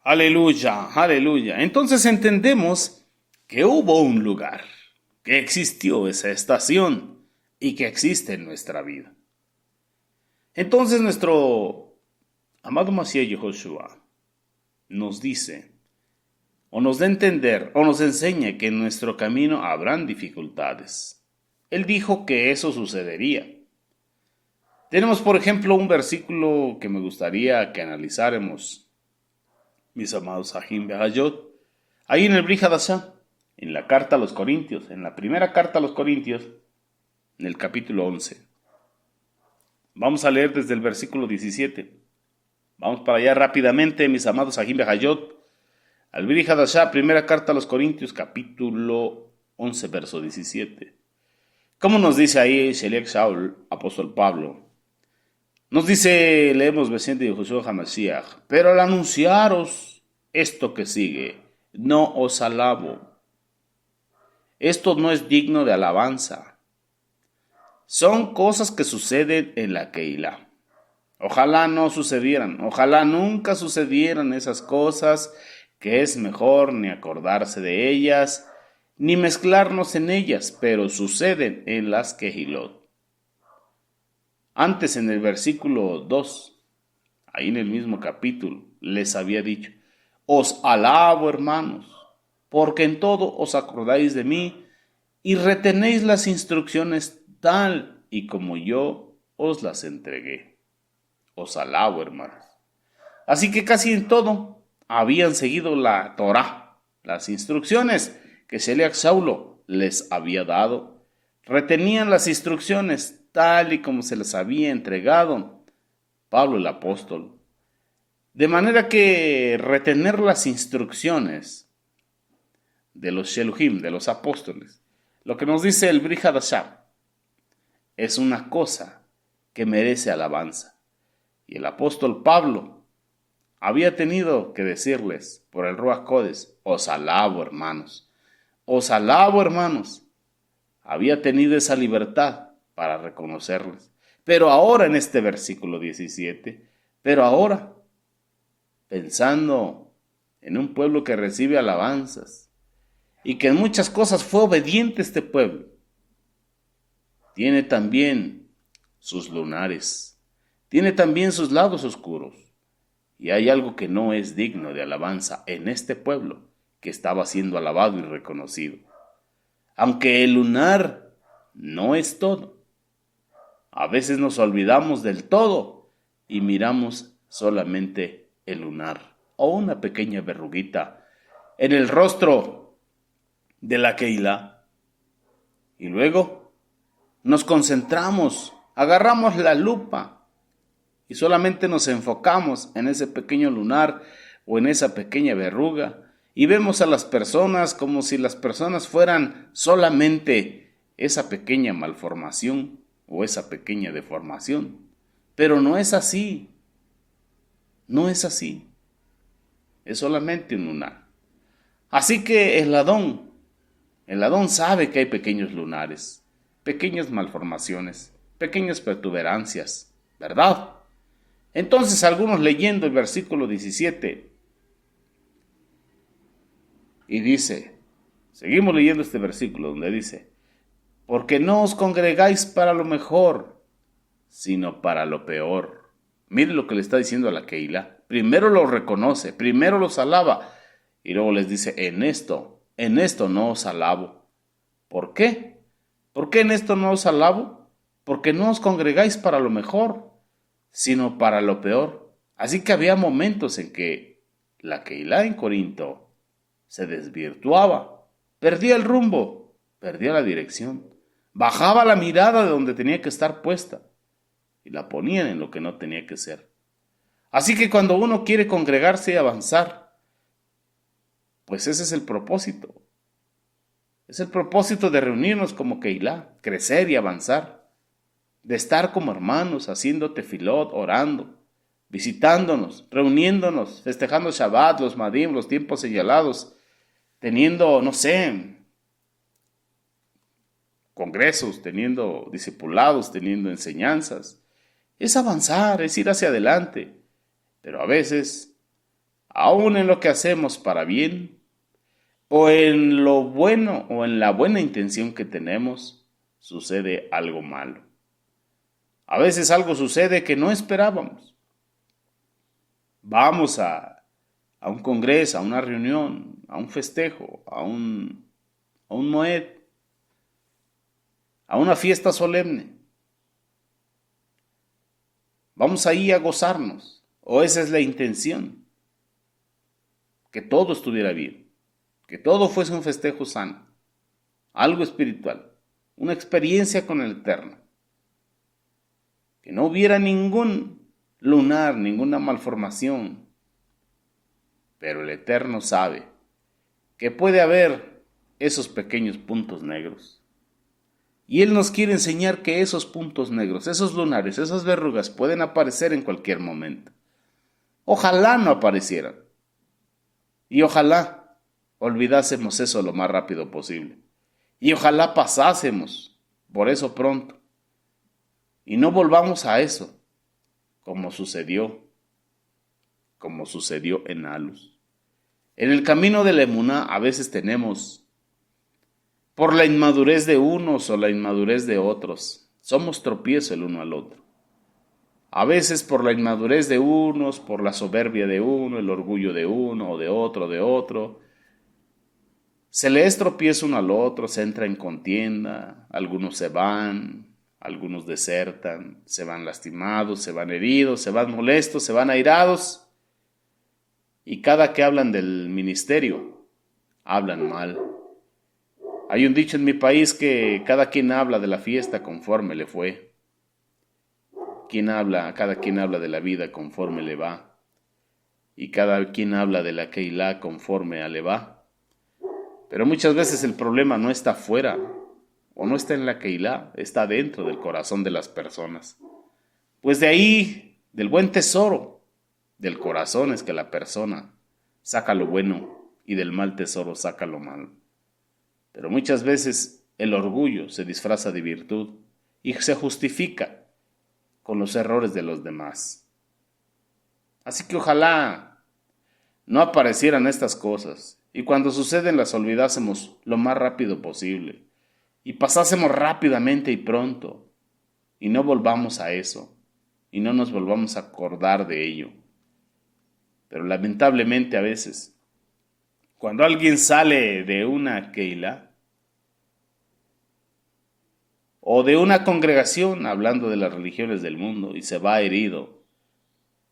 Aleluya, aleluya. Entonces entendemos que hubo un lugar, que existió esa estación y que existe en nuestra vida. Entonces nuestro amado Mashiach Yehoshua nos dice, o nos da a entender, o nos enseña que en nuestro camino habrán dificultades. Él dijo que eso sucedería. Tenemos, por ejemplo, un versículo que me gustaría que analizáramos, mis amados Ahim Behayot, ahí en el Brit Hadashah, en la carta a los Corintios, en la primera carta a los Corintios, en el capítulo 11. Vamos a leer desde el versículo 17. Vamos para allá rápidamente, mis amados Ahim Behayot, al Brit Hadashah, primera carta a los Corintios, capítulo 11, verso 17. ¿Cómo nos dice ahí Sheliach Shaul, apóstol Pablo? Nos dice, leemos Besente de Josué Hamashiach, pero al anunciaros esto que sigue, no os alabo. Esto no es digno de alabanza. Son cosas que suceden en la Keilah. Ojalá no sucedieran, ojalá nunca sucedieran esas cosas, que es mejor ni acordarse de ellas, ni mezclarnos en ellas, pero suceden en las Kehilot. Antes en el versículo 2, ahí en el mismo capítulo, les había dicho, os alabo, hermanos, porque en todo os acordáis de mí y retenéis las instrucciones tal y como yo os las entregué. Os alabo, hermanos. Así que casi en todo habían seguido la Torá, las instrucciones que Sheliach Saulo les había dado. Retenían las instrucciones tal y como se les había entregado Pablo el apóstol. De manera que retener las instrucciones de los Sheluhim, de los apóstoles, lo que nos dice el Brit Hadashah, es una cosa que merece alabanza. Y el apóstol Pablo había tenido que decirles por el Ruach Kodesh, os alabo, hermanos, os alabo, hermanos. Había tenido esa libertad para reconocerles. Pero ahora en este versículo 17, pero ahora, pensando en un pueblo que recibe alabanzas y que en muchas cosas fue obediente este pueblo, tiene también sus lunares, tiene también sus lados oscuros, y hay algo que no es digno de alabanza en este pueblo que estaba siendo alabado y reconocido. Aunque el lunar no es todo, a veces nos olvidamos del todo y miramos solamente el lunar o una pequeña verruguita en el rostro de la Keilah. Y luego nos concentramos, agarramos la lupa y solamente nos enfocamos en ese pequeño lunar o en esa pequeña verruga y vemos a las personas como si las personas fueran solamente esa pequeña malformación o esa pequeña deformación. Pero no es así. No es así. Es solamente un lunar. Así que el Adón sabe que hay pequeños lunares, pequeñas malformaciones, pequeñas protuberancias, ¿verdad? Entonces algunos leyendo el versículo 17 y dice, seguimos leyendo este versículo donde dice, porque no os congregáis para lo mejor, sino para lo peor. Miren lo que le está diciendo a la Keilah. Primero lo reconoce, primero los alaba, y luego les dice, en esto no os alabo. ¿Por qué? ¿Por qué en esto no os alabo? Porque no os congregáis para lo mejor, sino para lo peor. Así que había momentos en que la Keilah en Corinto se desvirtuaba, perdía el rumbo, perdía la dirección, bajaba la mirada de donde tenía que estar puesta y la ponían en lo que no tenía que ser. Así que cuando uno quiere congregarse y avanzar, pues ese es el propósito. Es el propósito de reunirnos como Keilah, crecer y avanzar, de estar como hermanos, haciendo tefilot, orando, visitándonos, reuniéndonos, festejando Shabbat, los Madim, los tiempos señalados, teniendo, no sé, congresos, teniendo discipulados, teniendo enseñanzas. Es avanzar, es ir hacia adelante. Pero a veces aun en lo que hacemos para bien, o en lo bueno o en la buena intención que tenemos, sucede algo malo. A veces algo sucede que no esperábamos. Vamos a un congreso, a una reunión, a un festejo, a un moed, a una fiesta solemne. Vamos ahí a gozarnos, o esa es la intención, que todo estuviera bien, que todo fuese un festejo sano, algo espiritual, una experiencia con el Eterno, que no hubiera ningún lunar, ninguna malformación, pero el Eterno sabe que puede haber esos pequeños puntos negros. Y Él nos quiere enseñar que esos puntos negros, esos lunares, esas verrugas pueden aparecer en cualquier momento. Ojalá no aparecieran. Y ojalá olvidásemos eso lo más rápido posible. Y ojalá pasásemos por eso pronto. Y no volvamos a eso, como sucedió en Alus. En el camino de la emuná a veces tenemos, por la inmadurez de unos o la inmadurez de otros, somos tropiezo el uno al otro. A veces por la inmadurez de unos, por la soberbia de uno, el orgullo de uno o de otro, se le es tropiezo uno al otro, se entra en contienda, algunos se van, algunos desertan, se van lastimados, se van heridos, se van molestos, se van airados. Y cada que hablan del ministerio, hablan mal. Hay un dicho en mi país que cada quien habla de la fiesta conforme le fue. Cada quien habla de la vida conforme le va. Y cada quien habla de la Keilah conforme a le va. Pero muchas veces el problema no está afuera o no está en la Keilah, está dentro del corazón de las personas. Pues de ahí, del buen tesoro del corazón es que la persona saca lo bueno y del mal tesoro saca lo malo. Pero muchas veces el orgullo se disfraza de virtud y se justifica con los errores de los demás. Así que ojalá no aparecieran estas cosas y cuando suceden las olvidásemos lo más rápido posible y pasásemos rápidamente y pronto y no volvamos a eso y no nos volvamos a acordar de ello. Pero lamentablemente a veces, cuando alguien sale de una Keilah o de una congregación, hablando de las religiones del mundo, y se va herido,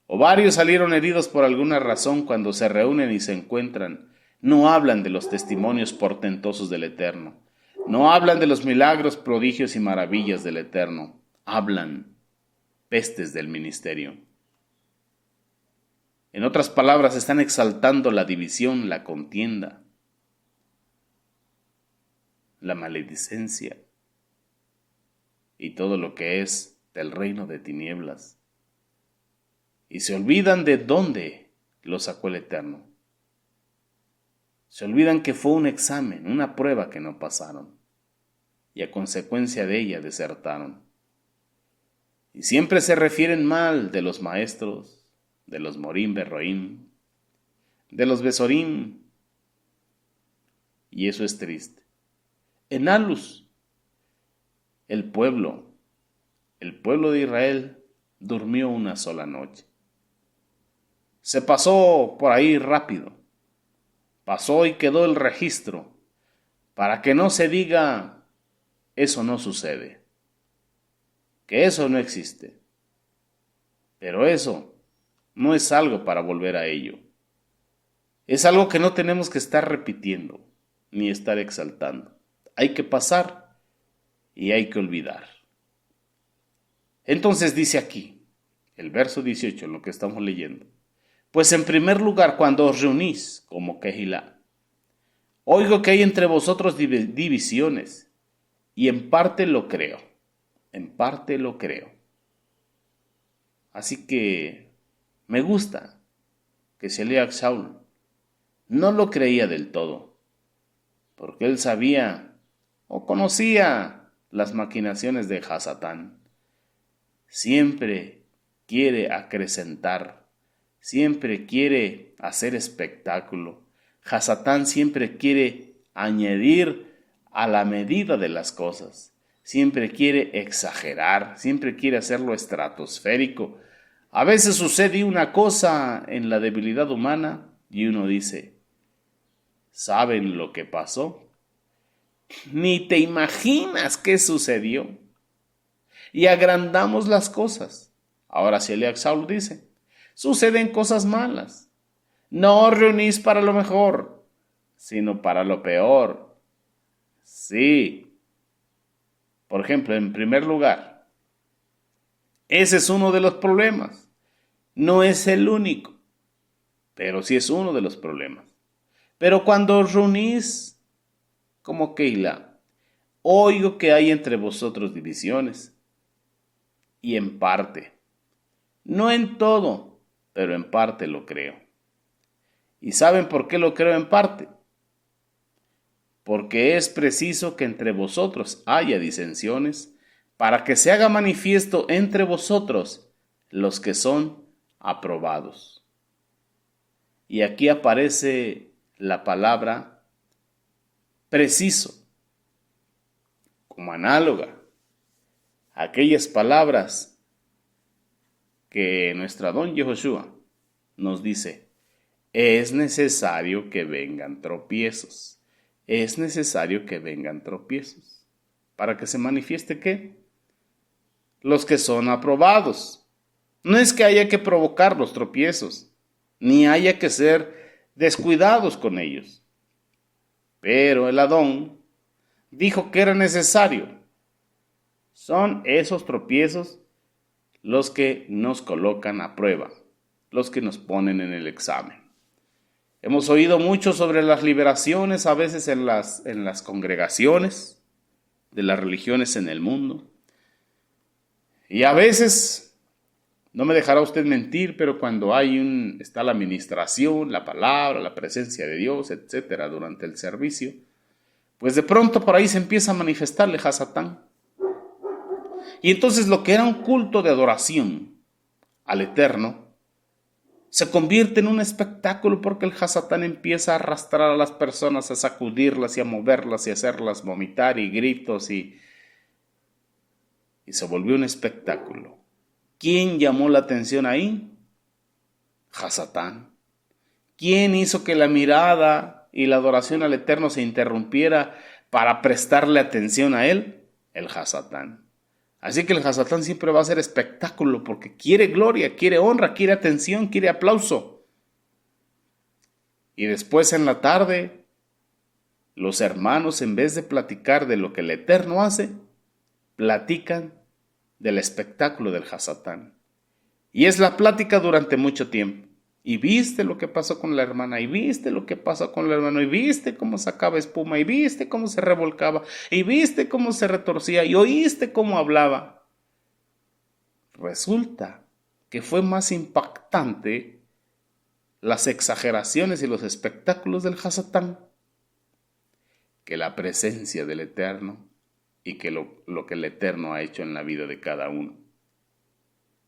o varios salieron heridos por alguna razón cuando se reúnen y se encuentran, no hablan de los testimonios portentosos del Eterno, no hablan de los milagros, prodigios y maravillas del Eterno, hablan pestes del ministerio. En otras palabras, están exaltando la división, la contienda, la maledicencia y todo lo que es del reino de tinieblas. Y se olvidan de dónde lo sacó el Eterno. Se olvidan que fue un examen, una prueba que no pasaron, y a consecuencia de ella desertaron. Y siempre se refieren mal de los maestros, de los Morim Berroim, de los Besorim, y eso es triste. En Alus, el pueblo de Israel durmió una sola noche. Se pasó por ahí rápido, pasó y quedó el registro, para que no se diga, eso no sucede, que eso no existe. Pero eso no es algo para volver a ello. Es algo que no tenemos que estar repitiendo, ni estar exaltando. Hay que pasar y hay que olvidar. Entonces dice aquí, el verso 18, en lo que estamos leyendo. Pues en primer lugar, cuando os reunís como Keilah, oigo que hay entre vosotros divisiones, y en parte lo creo. Así que me gusta que Sheliach Shaul no lo creía del todo, porque él sabía o conocía las maquinaciones de Hasatán. Siempre quiere acrecentar, siempre quiere hacer espectáculo. Hasatán siempre quiere añadir a la medida de las cosas. Siempre quiere exagerar, siempre quiere hacerlo estratosférico. A veces sucede una cosa en la debilidad humana y uno dice, ¿saben lo que pasó? Ni te imaginas qué sucedió. Y agrandamos las cosas. Ahora si Eliab Saul dice, suceden cosas malas. No os reunís para lo mejor, sino para lo peor. Sí. Por ejemplo, en primer lugar, ese es uno de los problemas. No es el único, pero sí es uno de los problemas. Pero cuando os reunís como Keilah, oigo que hay entre vosotros divisiones. Y en parte, no en todo, pero en parte lo creo. ¿Y saben por qué lo creo en parte? Porque es preciso que entre vosotros haya disensiones, para que se haga manifiesto entre vosotros los que son aprobados. Y aquí aparece la palabra preciso, como análoga a aquellas palabras que nuestra don Yehoshua nos dice, es necesario que vengan tropiezos. Es necesario que vengan tropiezos. ¿Para que se manifieste qué? Los que son aprobados. No es que haya que provocar los tropiezos, ni haya que ser descuidados con ellos. Pero el Adón dijo que era necesario. Son esos tropiezos los que nos colocan a prueba, los que nos ponen en el examen. Hemos oído mucho sobre las liberaciones, a veces en las congregaciones de las religiones en el mundo. Y a veces, no me dejará usted mentir, pero cuando está la administración, la palabra, la presencia de Dios, etcétera, durante el servicio, pues de pronto por ahí se empieza a manifestarle Hasatán. Y entonces lo que era un culto de adoración al Eterno, se convierte en un espectáculo porque el Hasatán empieza a arrastrar a las personas, a sacudirlas y a moverlas y a hacerlas vomitar y gritos y se volvió un espectáculo. ¿Quién llamó la atención ahí? Hasatán. ¿Quién hizo que la mirada y la adoración al Eterno se interrumpiera para prestarle atención a él? El Hasatán. Así que el Hasatán siempre va a ser espectáculo porque quiere gloria, quiere honra, quiere atención, quiere aplauso. Y después en la tarde, los hermanos en vez de platicar de lo que el Eterno hace, platican del espectáculo del Hasatán. Y es la plática durante mucho tiempo. Y viste lo que pasó con la hermana, y viste lo que pasó con el hermano, y viste cómo sacaba espuma, y viste cómo se revolcaba, y viste cómo se retorcía, y oíste cómo hablaba. Resulta que fue más impactante las exageraciones y los espectáculos del Hasatán que la presencia del Eterno y que lo que el Eterno ha hecho en la vida de cada uno.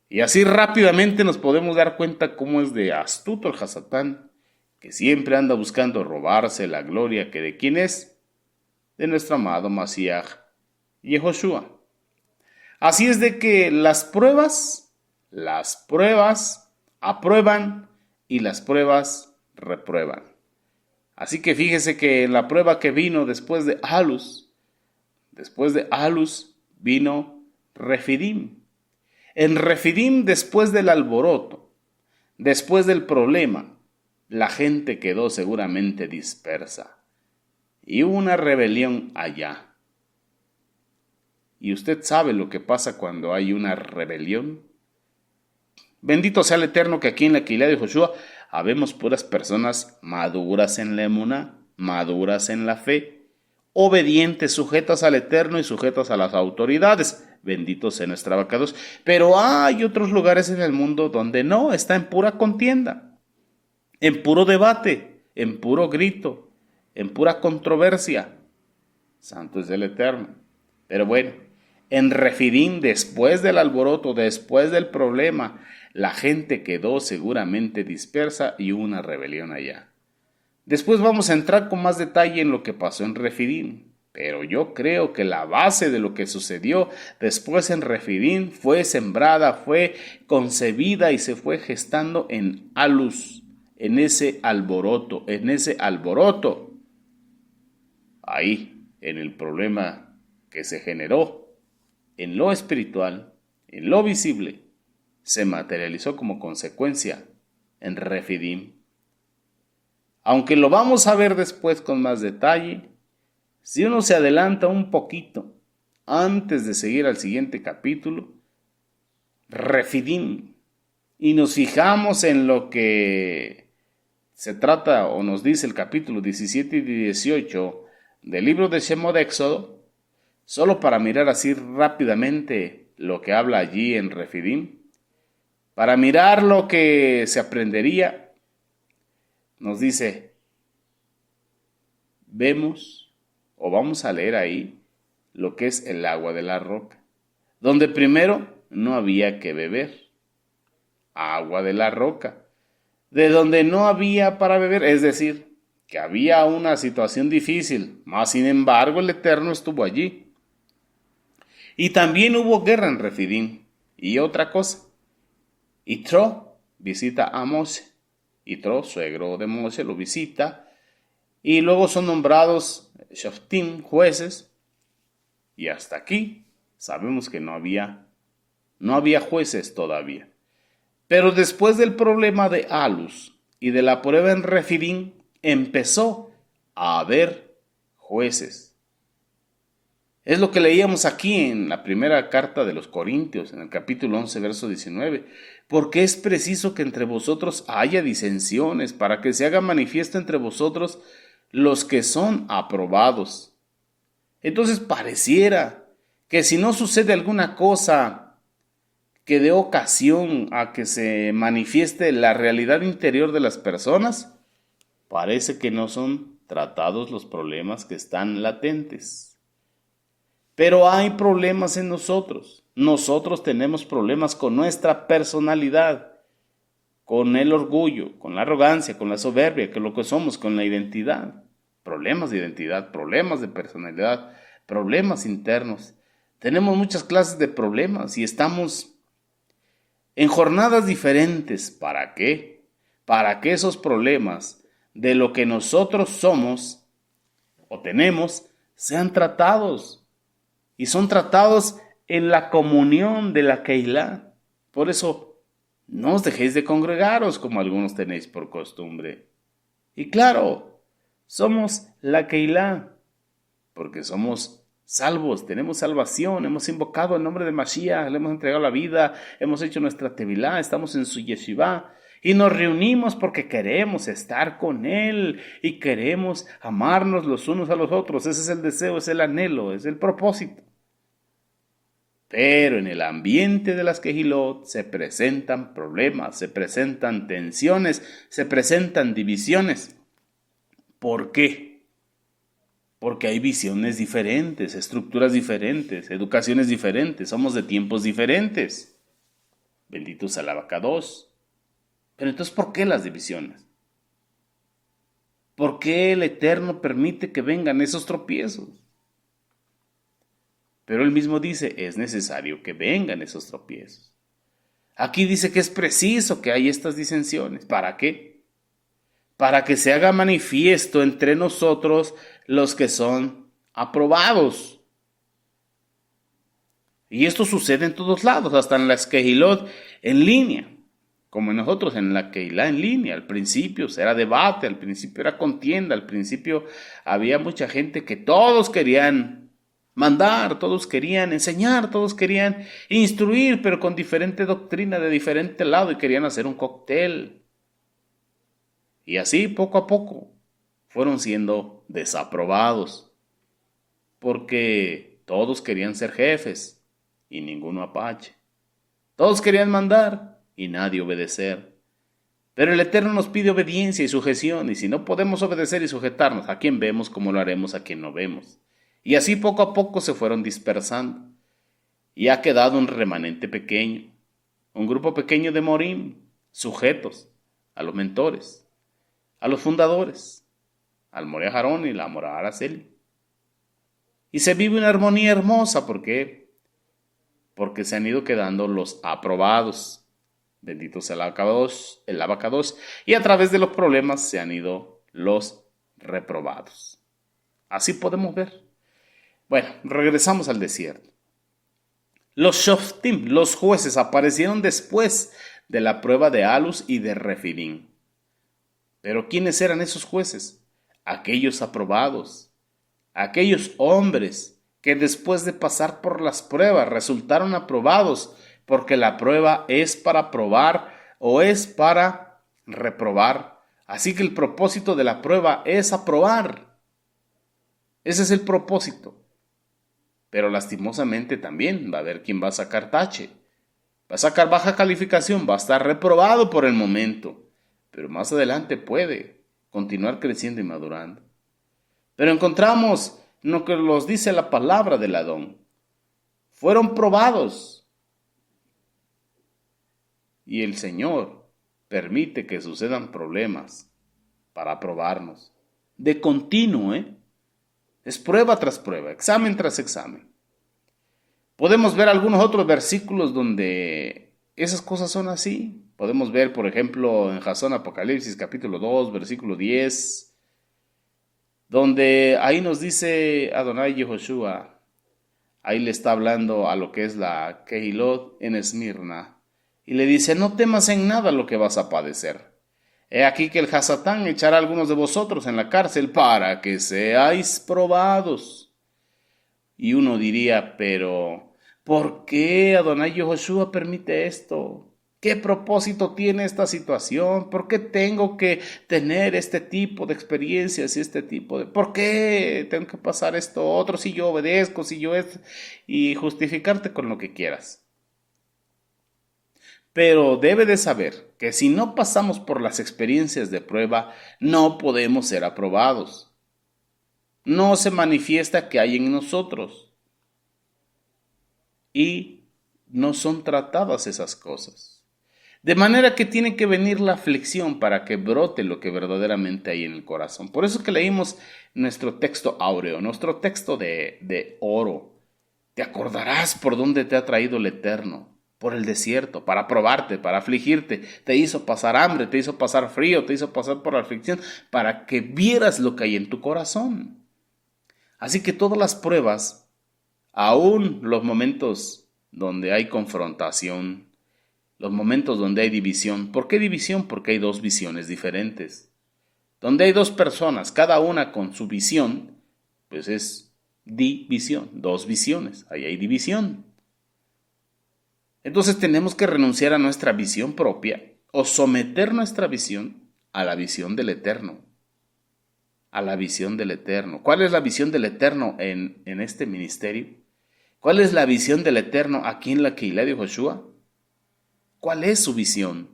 Y así rápidamente nos podemos dar cuenta cómo es de astuto el Hasatán, que siempre anda buscando robarse la gloria que de quién es, de nuestro amado Mashiach Yehoshua. Así es de que las pruebas aprueban y las pruebas reprueban. Así que fíjese que la prueba que vino después de Alus vino Refidim. En Refidim, después del alboroto, después del problema, la gente quedó seguramente dispersa. Y hubo una rebelión allá. ¿Y usted sabe lo que pasa cuando hay una rebelión? Bendito sea el Eterno que aquí en la Keilah de Yehoshua habemos puras personas maduras en la emuná, maduras en la fe, obedientes, sujetas al Eterno y sujetas a las autoridades. Bendito sea nuestra abacados. Pero hay otros lugares en el mundo donde no, está en pura contienda, en puro debate, en puro grito, en pura controversia. Santo es el Eterno. Pero bueno, en Refidim, después del alboroto, después del problema, la gente quedó seguramente dispersa y hubo una rebelión allá. Después vamos a entrar con más detalle en lo que pasó en Refidim, pero yo creo que la base de lo que sucedió después en Refidim fue sembrada, fue concebida y se fue gestando en Alus, en ese alboroto, ahí, en el problema que se generó, en lo espiritual, en lo visible, se materializó como consecuencia en Refidim. Aunque lo vamos a ver después con más detalle, si uno se adelanta un poquito antes de seguir al siguiente capítulo, Refidim, y nos fijamos en lo que se trata o nos dice el capítulo 17 y 18 del libro de Shemot de Éxodo, solo para mirar así rápidamente lo que habla allí en Refidim, para mirar lo que se aprendería, nos dice, vemos o vamos a leer ahí lo que es el agua de la roca, donde primero no había que beber, agua de la roca, de donde no había para beber, es decir, que había una situación difícil, mas sin embargo el Eterno estuvo allí. Y también hubo guerra en Refidim. Y otra cosa, Yitro visita a Moshe. Yitro, suegro de Moshe, lo visita. Y luego son nombrados Shoftim, jueces. Y hasta aquí sabemos que no había jueces todavía. Pero después del problema de Alus y de la prueba en Refidim, empezó a haber jueces. Es lo que leíamos aquí en la primera carta de los Corintios, en el capítulo 11, verso 19. Porque es preciso que entre vosotros haya disensiones, para que se haga manifiesto entre vosotros los que son aprobados. Entonces pareciera que si no sucede alguna cosa que dé ocasión a que se manifieste la realidad interior de las personas, parece que no son tratados los problemas que están latentes. Pero hay problemas en nosotros. Nosotros tenemos problemas con nuestra personalidad, con el orgullo, con la arrogancia, con la soberbia, con lo que somos, con la identidad. Problemas de identidad, problemas de personalidad, problemas internos. Tenemos muchas clases de problemas y estamos en jornadas diferentes. ¿Para qué? Para que esos problemas de lo que nosotros somos o tenemos sean tratados. Y son tratados en la comunión de la Keilah. Por eso, no os dejéis de congregaros como algunos tenéis por costumbre. Y claro, somos la Keilah, porque somos salvos, tenemos salvación, hemos invocado el nombre de Mashiach, le hemos entregado la vida, hemos hecho nuestra tevilá, estamos en su yeshivá. Y nos reunimos porque queremos estar con Él y queremos amarnos los unos a los otros. Ese es el deseo, es el anhelo, es el propósito. Pero en el ambiente de las Kehilot se presentan problemas, se presentan tensiones, se presentan divisiones. ¿Por qué? Porque hay visiones diferentes, estructuras diferentes, educaciones diferentes, somos de tiempos diferentes. Bendito sea el Abacados. Pero entonces, ¿por qué las divisiones? ¿Por qué el Eterno permite que vengan esos tropiezos? Pero él mismo dice, es necesario que vengan esos tropiezos. Aquí dice que es preciso que haya estas disensiones. ¿Para qué? Para que se haga manifiesto entre nosotros los que son aprobados. Y esto sucede en todos lados, hasta en las Kehilot en línea. Como nosotros en la Keilah en línea, al principio era debate, al principio era contienda, al principio había mucha gente que todos querían mandar, todos querían enseñar, todos querían instruir, pero con diferente doctrina de diferente lado y querían hacer un cóctel. Y así poco a poco fueron siendo desaprobados, porque todos querían ser jefes y ninguno apache. Todos querían mandar y nadie obedecer. Pero el Eterno nos pide obediencia y sujeción, y si no podemos obedecer y sujetarnos, ¿a quién vemos? ¿Cómo lo haremos? ¿A quién no vemos? Y así poco a poco se fueron dispersando, y ha quedado un remanente pequeño. un grupo pequeño de morim, sujetos a los mentores, a los fundadores, al Moré Aarón y la Morá Araceli. Y se vive una armonía hermosa, ¿por qué? Porque se han ido quedando los aprobados, bendito sea el abacados, y a través de los problemas se han ido los reprobados. Así podemos ver. Bueno, regresamos al desierto. Los shoftim, los jueces, aparecieron después de la prueba de Alus y de Refidim. Pero ¿quiénes eran esos jueces? Aquellos aprobados, aquellos hombres que después de pasar por las pruebas resultaron aprobados, porque la prueba es para probar o es para reprobar. Así que el propósito de la prueba es aprobar. Ese es el propósito. Pero lastimosamente también va a haber quien va a sacar tache, va a sacar baja calificación, va a estar reprobado por el momento, pero más adelante puede continuar creciendo y madurando. Pero encontramos lo que nos dice la palabra del Adón. Fueron probados y el Señor permite que sucedan problemas para probarnos. De continuo, es prueba tras prueba, examen tras examen. Podemos ver algunos otros versículos donde esas cosas son así. Podemos ver, por ejemplo, en Jasón Apocalipsis capítulo 2, versículo 10, donde ahí nos dice Adonai Yehoshua, ahí le está hablando a lo que es la Kehilot en Esmirna, y le dice, no temas en nada lo que vas a padecer. He aquí que el Hasatán echará a algunos de vosotros en la cárcel para que seáis probados. Y uno diría, pero ¿por qué Adonai Yehoshua permite esto? ¿Qué propósito tiene esta situación? ¿Por qué tengo que tener este tipo de experiencias y este tipo de... ¿Por qué tengo que pasar esto otro si yo obedezco, si yo es... y justificarte con lo que quieras? Pero debe de saber que si no pasamos por las experiencias de prueba, no podemos ser aprobados. No se manifiesta que hay en nosotros. Y no son tratadas esas cosas. De manera que tiene que venir la aflicción para que brote lo que verdaderamente hay en el corazón. Por eso que leímos nuestro texto áureo, nuestro texto de oro. Te acordarás por dónde te ha traído el Eterno. Por el desierto, para probarte, para afligirte, te hizo pasar hambre, te hizo pasar frío, te hizo pasar por aflicción, para que vieras lo que hay en tu corazón. Así que todas las pruebas, aún los momentos donde hay confrontación, los momentos donde hay división. ¿Por qué división? Porque hay dos visiones diferentes. Donde hay dos personas, cada una con su visión, pues es división, dos visiones, ahí hay división. Entonces tenemos que renunciar a nuestra visión propia o someter nuestra visión a la visión del Eterno. A la visión del Eterno. ¿Cuál es la visión del Eterno en este ministerio? ¿Cuál es la visión del Eterno aquí en la Kehilá de Yehoshua? ¿Cuál es su visión?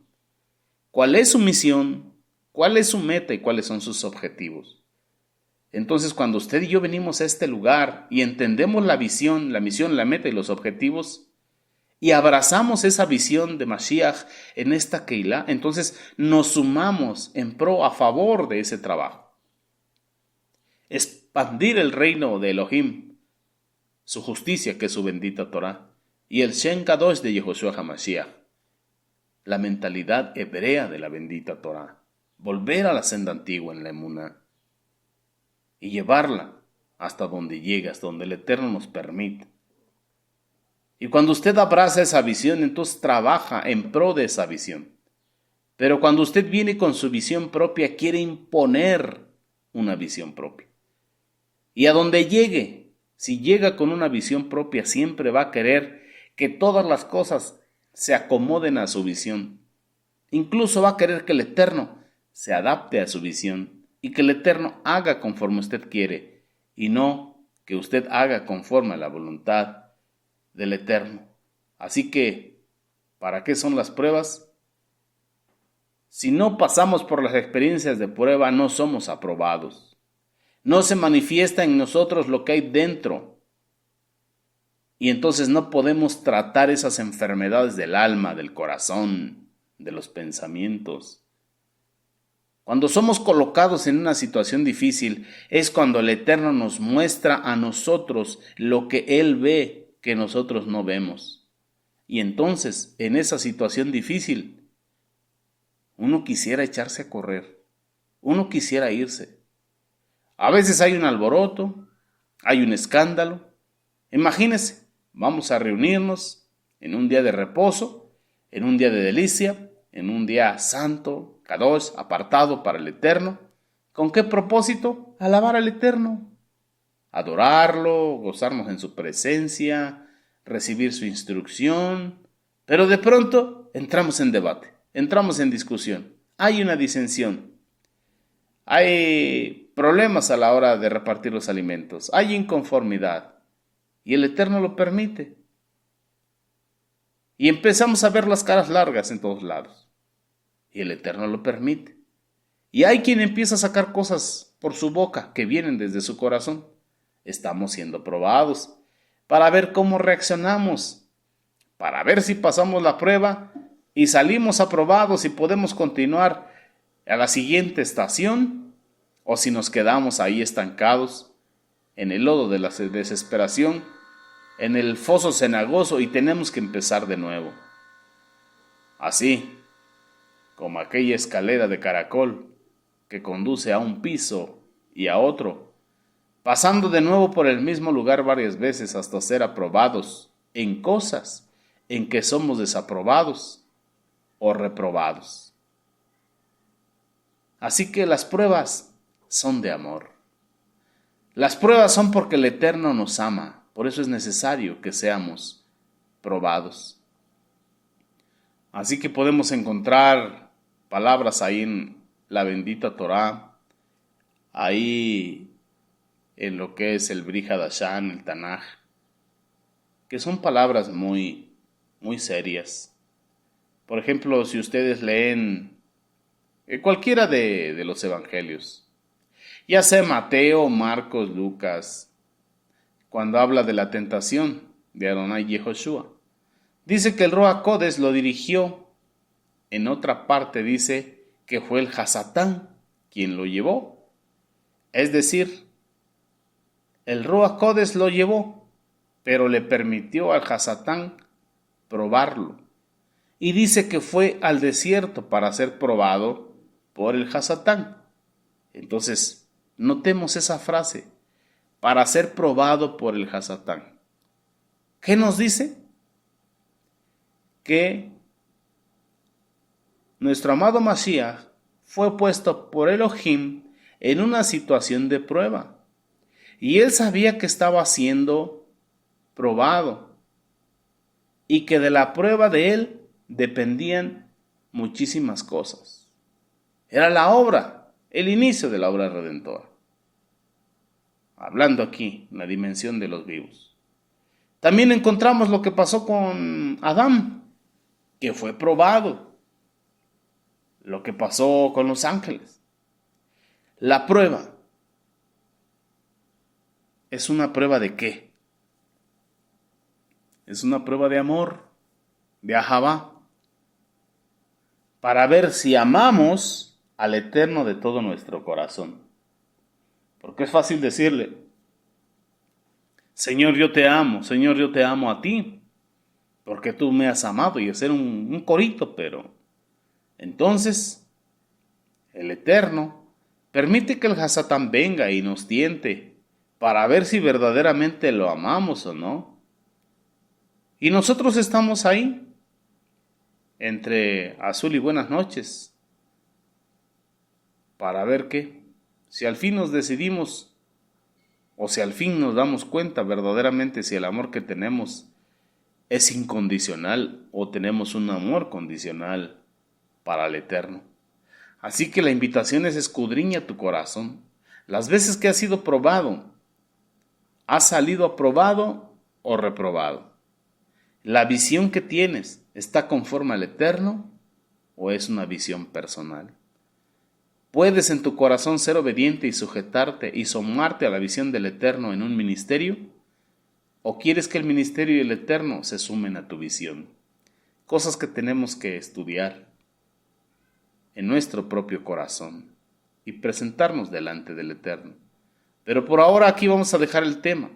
¿Cuál es su misión? ¿Cuál es su meta y cuáles son sus objetivos? Entonces cuando usted y yo venimos a este lugar y entendemos la visión, la misión, la meta y los objetivos, y abrazamos esa visión de Mashiach en esta Kehilá, entonces nos sumamos en pro a favor de ese trabajo. Expandir el reino de Elohim, su justicia que es su bendita Torah, y el Shem Kadosh de Yehoshua HaMashiach, la mentalidad hebrea de la bendita Torah, volver a la senda antigua en la Emuná y llevarla hasta donde llega, hasta donde el Eterno nos permite. Y cuando usted abraza esa visión, entonces trabaja en pro de esa visión. Pero cuando usted viene con su visión propia, quiere imponer una visión propia. Y a donde llegue, si llega con una visión propia, siempre va a querer que todas las cosas se acomoden a su visión. Incluso va a querer que el Eterno se adapte a su visión y que el Eterno haga conforme usted quiere y no que usted haga conforme a la voluntad del Eterno. Así que, ¿para qué son las pruebas? Si no pasamos por las experiencias de prueba, no somos aprobados. No se manifiesta en nosotros lo que hay dentro. Y entonces no podemos tratar esas enfermedades del alma, del corazón, de los pensamientos. Cuando somos colocados en una situación difícil, es cuando el Eterno nos muestra a nosotros lo que Él ve que nosotros no vemos. Y entonces, en esa situación difícil, uno quisiera echarse a correr, uno quisiera irse. A veces hay un alboroto, hay un escándalo. Imagínense, vamos a reunirnos en un día de reposo, en un día de delicia, en un día santo, Kadosh, apartado para el Eterno. ¿Con qué propósito? Alabar al Eterno, adorarlo, gozarnos en su presencia, recibir su instrucción. Pero de pronto entramos en debate, entramos en discusión. Hay una disensión, hay problemas a la hora de repartir los alimentos, hay inconformidad. Y el Eterno lo permite. Y empezamos a ver las caras largas en todos lados. Y el Eterno lo permite. Y hay quien empieza a sacar cosas por su boca que vienen desde su corazón. Estamos siendo probados para ver cómo reaccionamos, para ver si pasamos la prueba y salimos aprobados y podemos continuar a la siguiente estación, o si nos quedamos ahí estancados en el lodo de la desesperación, en el foso cenagoso, y tenemos que empezar de nuevo. Así como aquella escalera de caracol que conduce a un piso y a otro, pasando de nuevo por el mismo lugar varias veces hasta ser aprobados en cosas en que somos desaprobados o reprobados. Así que las pruebas son de amor. Las pruebas son porque el Eterno nos ama. Por eso es necesario que seamos probados. Así que podemos encontrar palabras ahí en la bendita Torá, ahí en lo que es el Brit Hadashán, el Tanaj, que son palabras muy, muy serias. Por ejemplo, si ustedes leen cualquiera de los evangelios, ya sea Mateo, Marcos, Lucas, cuando habla de la tentación de Adonai Yehoshua, dice que el Ruach Kodesh lo dirigió. En otra parte dice que fue el Hasatán quien lo llevó. Es decir, el Ruach Kodesh lo llevó, pero le permitió al Hasatán probarlo. Y dice que fue al desierto para ser probado por el Hasatán. Entonces, notemos esa frase, para ser probado por el Hasatán. ¿Qué nos dice? Que nuestro amado Mashiach fue puesto por Elohim en una situación de prueba. Y él sabía que estaba siendo probado y que de la prueba de él dependían muchísimas cosas. Era la obra, el inicio de la obra redentora. Hablando aquí, en la dimensión de los vivos. También encontramos lo que pasó con Adán, que fue probado. Lo que pasó con los ángeles. La prueba. ¿Es una prueba de qué? Es una prueba de amor, de Ahavá, para ver si amamos al Eterno de todo nuestro corazón. Porque es fácil decirle, Señor, yo te amo, Señor, yo te amo a ti, porque tú me has amado, y hacer un corito, pero entonces el Eterno permite que el Hasatán venga y nos tiente para ver si verdaderamente lo amamos o no. Y nosotros estamos ahí, entre azul y buenas noches, para ver qué. Si al fin nos decidimos, o si al fin nos damos cuenta verdaderamente si el amor que tenemos es incondicional o tenemos un amor condicional para el Eterno. Así que la invitación es escudriña tu corazón. Las veces que has sido probado, ¿has salido aprobado o reprobado? ¿La visión que tienes está conforme al Eterno o es una visión personal? ¿Puedes en tu corazón ser obediente y sujetarte y sumarte a la visión del Eterno en un ministerio? ¿O quieres que el ministerio y el Eterno se sumen a tu visión? Cosas que tenemos que estudiar en nuestro propio corazón y presentarnos delante del Eterno. Pero por ahora aquí vamos a dejar el tema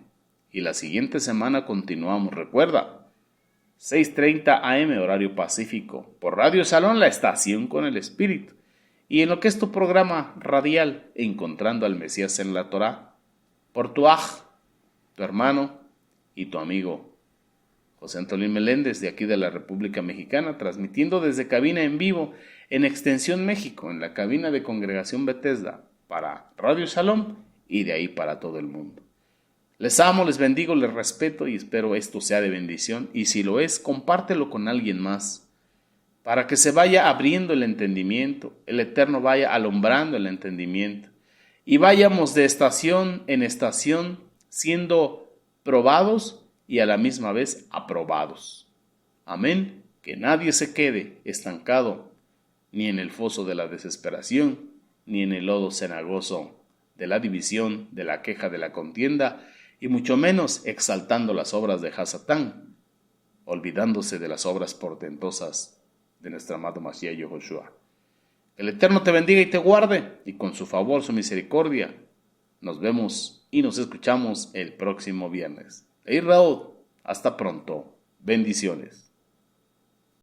y la siguiente semana continuamos. Recuerda, 6:30 AM horario pacífico por Radio Salón, la estación con el Espíritu. Y en lo que es tu programa radial, Encontrando al Mesías en la Torá, por tu tu hermano y tu amigo José Antolín Meléndez, de aquí de la República Mexicana, transmitiendo desde cabina en vivo en Extensión México, en la cabina de Congregación Bethesda, para Radio Salón y de ahí para todo el mundo. Les amo, les bendigo, les respeto y espero esto sea de bendición. Y si lo es, compártelo con alguien más, para que se vaya abriendo el entendimiento, el Eterno vaya alumbrando el entendimiento, y vayamos de estación en estación siendo probados y a la misma vez aprobados. Amén. Que nadie se quede estancado, ni en el foso de la desesperación, ni en el lodo cenagoso de la división, de la queja, de la contienda, y mucho menos exaltando las obras de Hasatán, olvidándose de las obras portentosas de nuestro amado Mashiach Yahushua. Que el Eterno te bendiga y te guarde, y con su favor, su misericordia, nos vemos y nos escuchamos el próximo viernes. Raúl, hasta pronto. Bendiciones.